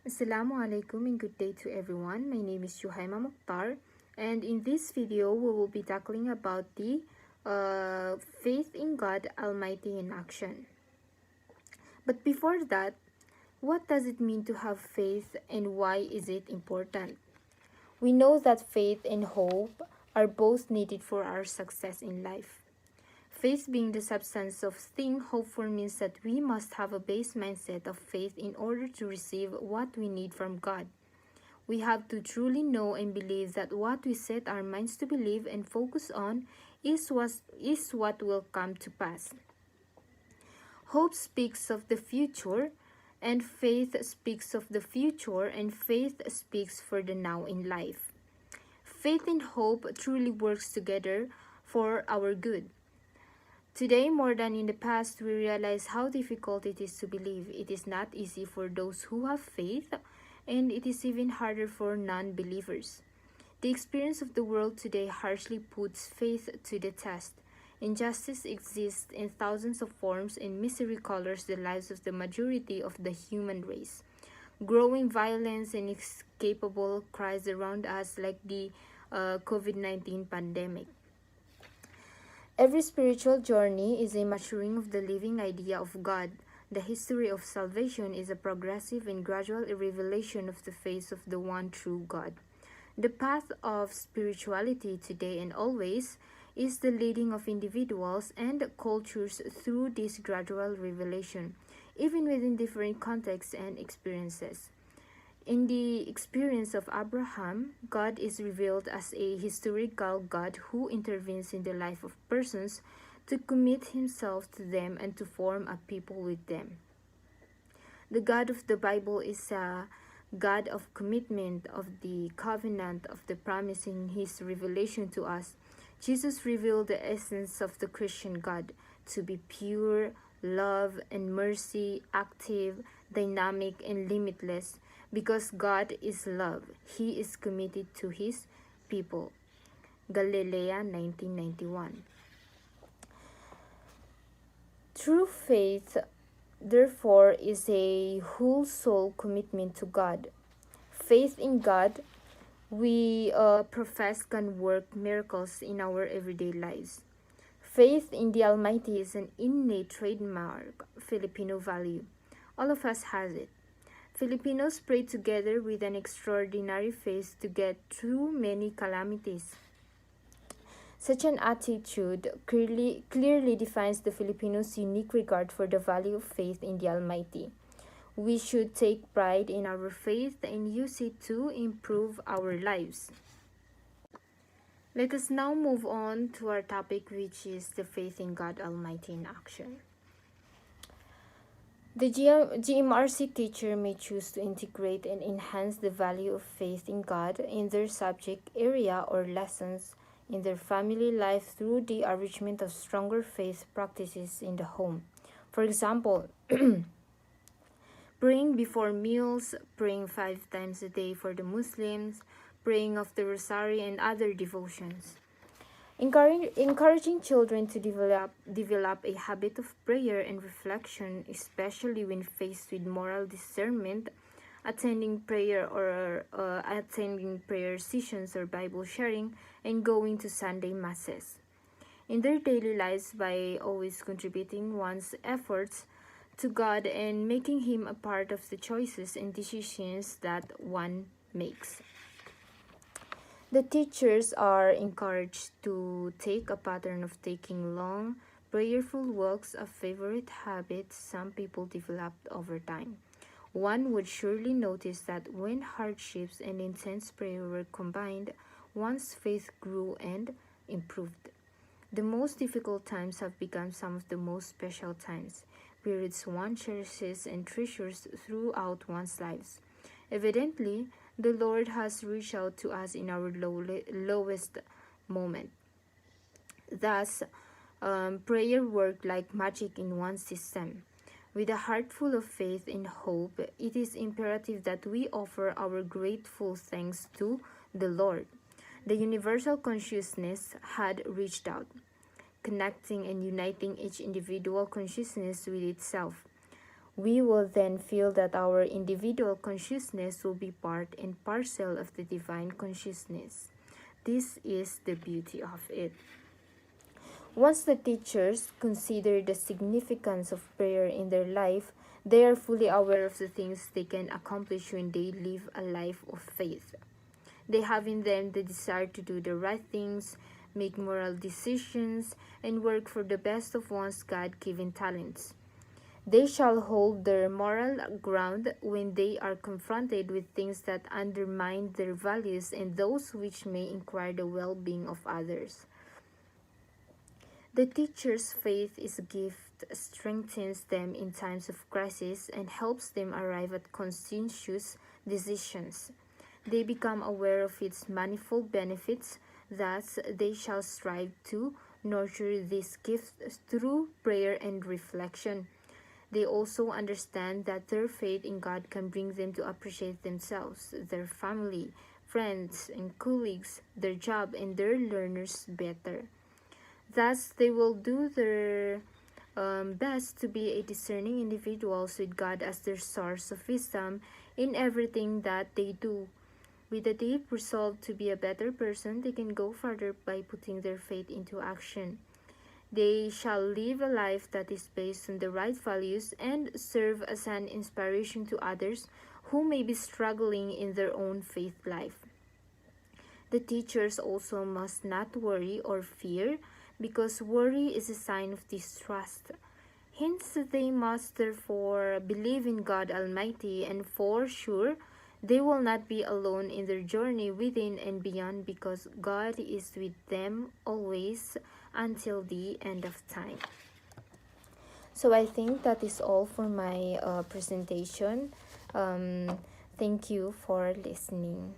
Assalamu alaikum and good day to everyone. My name is Juhaima Mukhtar, and in this video we will be tackling about the faith in God Almighty in action. But before that, what does it mean to have faith and why is it important? We know that faith and hope are both needed for our success in life. Faith being the substance of thing hoped for means that we must have a base mindset of faith in order to receive what we need from God. We have to truly know and believe that what we set our minds to believe and focus on is what will come to pass. Hope speaks of the future, and faith speaks of the future, and faith speaks for the now in life. Faith and hope truly works together for our good. Today, more than in the past, we realize how difficult it is to believe. It is not easy for those who have faith, and it is even harder for non-believers. The experience of the world today harshly puts faith to the test. Injustice exists in thousands of forms, and misery colors the lives of the majority of the human race. Growing violence and inescapable cries around us like the COVID-19 pandemic. Every spiritual journey is a maturing of the living idea of God. The history of salvation is a progressive and gradual revelation of the face of the one true God. The path of spirituality today and always is the leading of individuals and cultures through this gradual revelation, even within different contexts and experiences. In the experience of Abraham, God is revealed as a historical God who intervenes in the life of persons to commit himself to them and to form a people with them. The God of the Bible is a God of commitment, of the covenant, of the promise in his revelation to us. Jesus revealed the essence of the Christian God to be pure, love and mercy, active, dynamic and limitless. Because God is love, he is committed to his people. Galilea 1991. True faith, therefore, is a whole soul commitment to God. Faith in God we profess can work miracles in our everyday lives. Faith in the Almighty is an innate trademark Filipino value. All of us has it. Filipinos pray together with an extraordinary faith to get through many calamities. Such an attitude clearly defines the Filipinos' unique regard for the value of faith in the Almighty. We should take pride in our faith and use it to improve our lives. Let us now move on to our topic, which is the faith in God Almighty in action. The GMRC teacher may choose to integrate and enhance the value of faith in God in their subject area or lessons in their family life through the enrichment of stronger faith practices in the home. For example, praying before meals, praying 5 times a day for the Muslims, praying of the Rosary and other devotions. Encouraging children to develop a habit of prayer and reflection, especially when faced with moral discernment, attending prayer sessions or Bible sharing, and going to Sunday masses. In their daily lives, by always contributing one's efforts to God and making Him a part of the choices and decisions that one makes. The teachers are encouraged to take a pattern of taking long, prayerful walks, a favorite habit some people developed over time. One would surely notice that when hardships and intense prayer were combined, one's faith grew and improved. The most difficult times have become some of the most special times, periods one cherishes and treasures throughout one's lives. Evidently, the Lord has reached out to us in our lowest moment. Thus, prayer worked like magic in one system. With a heart full of faith and hope, it is imperative that we offer our grateful thanks to the Lord. The universal consciousness had reached out, connecting and uniting each individual consciousness with itself. We will then feel that our individual consciousness will be part and parcel of the divine consciousness. This is the beauty of it. Once the teachers consider the significance of prayer in their life, they are fully aware of the things they can accomplish when they live a life of faith. They have in them the desire to do the right things, make moral decisions, and work for the best of one's God-given talents. They shall hold their moral ground when they are confronted with things that undermine their values and those which may inquire the well-being of others. The teacher's faith is a gift, strengthens them in times of crisis, and helps them arrive at conscientious decisions. They become aware of its manifold benefits, thus they shall strive to nurture these gifts through prayer and reflection. They also understand that their faith in God can bring them to appreciate themselves, their family, friends, and colleagues, their job, and their learners better. Thus, they will do their best to be a discerning individuals with God as their source of wisdom in everything that they do. With a deep resolve to be a better person, they can go further by putting their faith into action. They shall live a life that is based on the right values and serve as an inspiration to others who may be struggling in their own faith life. The teachers also must not worry or fear, because worry is a sign of distrust. Hence, they must therefore believe in God Almighty, and for sure, they will not be alone in their journey within and beyond, because God is with them always until the end of time. So I think that is all for my presentation. Thank you for listening.